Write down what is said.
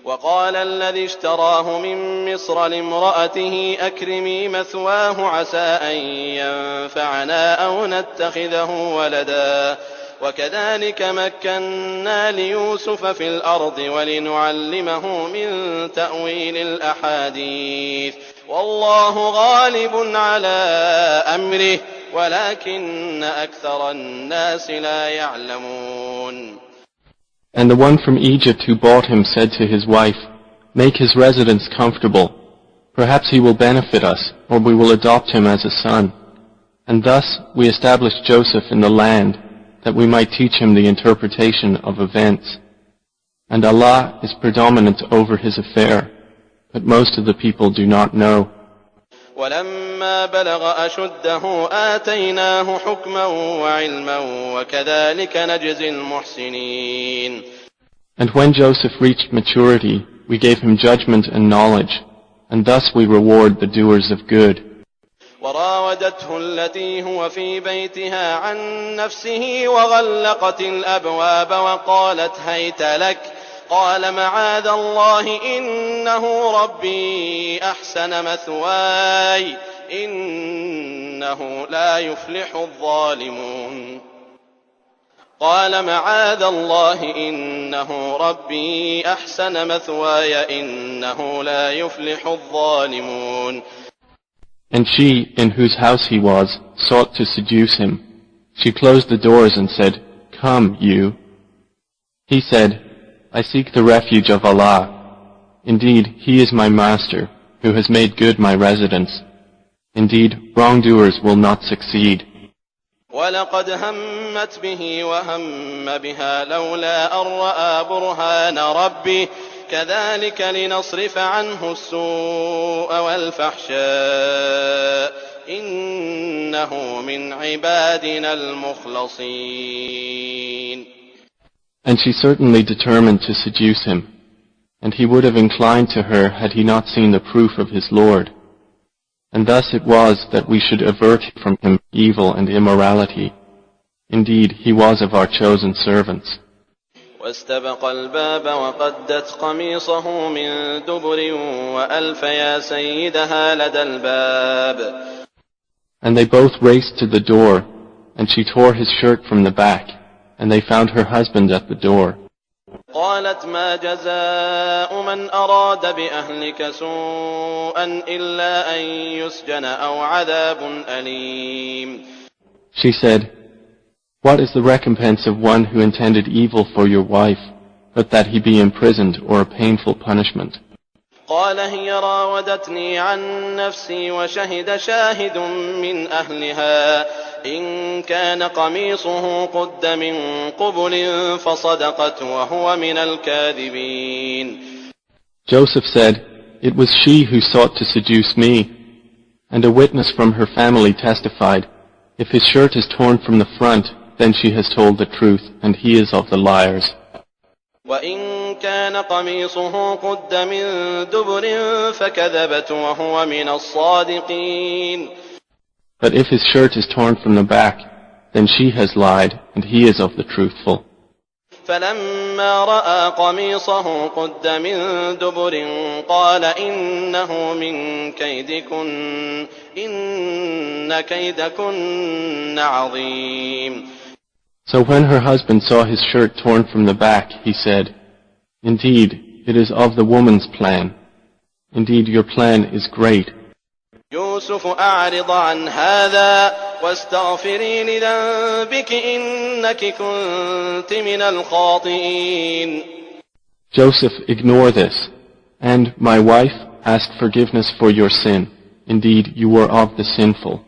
وقال الذي اشتراه من مصر لامرأته أكرمي مثواه عسى أن ينفعنا أو نتخذه ولدا وكذلك مكنا ليوسف في الأرض ولنعلمه من تأويل الأحاديث والله غالب على أمره ولكن أكثر الناس لا يعلمون. And the one from Egypt who bought him said to his wife, "Make his residence comfortable. Perhaps he will benefit us, or we will adopt him as a son." And thus we established Joseph in the land, that we might teach him the interpretation of events. And Allah is predominant over his affair, but most of the people do not know. ولما بلغ أشده آتيناه حكما وعلما وكذلك نجزي المحسنين. And when Joseph reached maturity, we gave him judgment and knowledge, and thus we reward the doers of good. وراودته التي هو في بيتها عن نفسه وغلقت الأبواب وقالت هيت لك قال معاذ الله إنه ربي أحسن مثواي إنه لا يفلح الظالمون. قال معاذ الله إنه ربي أحسن مثواي إنه لا يفلح الظالمون. And she, in whose house he was, sought to seduce him. She closed the doors and said, "Come, you." He said, "I seek the refuge of Allah. Indeed, He is my master, who has made good my residence. Indeed, wrongdoers will not succeed." وَلَقَدْ هَمَّتْ بِهِ وَهَمَّ بِهَا لَوْلَا أَن رَّأَىٰ بُرْهَانَ رَبِّهِ كَذَلِكَ لِنَصْرِفَ عَنْهُ السُّوءَ وَالْفَحْشَاءَ إِنَّهُ مِنْ عِبَادِنَا الْمُخْلَصِينَ. And she certainly determined to seduce him, and he would have inclined to her had he not seen the proof of his Lord. And thus it was that we should avert from him evil and immorality. Indeed, he was of our chosen servants. واستبق الباب وقدت قميصه من دبر وألف يا سيدها لدى الباب. And they both raced to the door, and she tore his shirt from the back, and they found her husband at the door. قالت ما جزاء من أراد بأهلك سوءا إلا أن يسجن أو عذاب أليم. She said, "What is the recompense of one who intended evil for your wife, but that he be imprisoned or a painful punishment?" قال هي راودتني عن نفسي وشهد شاهد من أهلها إن كان قميصه قد من قبل فصدقت وهو من الكاذبين. Joseph said, "It was she who sought to seduce me." And a witness from her family testified, "If his shirt is torn from the front, then she has told the truth, and he is of the liars." وإن كان قميصه قد من دبر فكذبت وهو من الصادقين. But if his shirt is torn from the back, then she has lied, and he is of the truthful. فلما رأى قميصه قد من دبر قال إنه من كيدكن إن كيدكن عظيم. So when her husband saw his shirt torn from the back, he said, "Indeed, it is of the woman's plan. Indeed, your plan is great." يوسف أعرض عن هذا واستغفري لذنبك إنك كنت من الخاطئين. Joseph, ignore this, and, my wife, ask forgiveness for your sin. Indeed, you were of the sinful.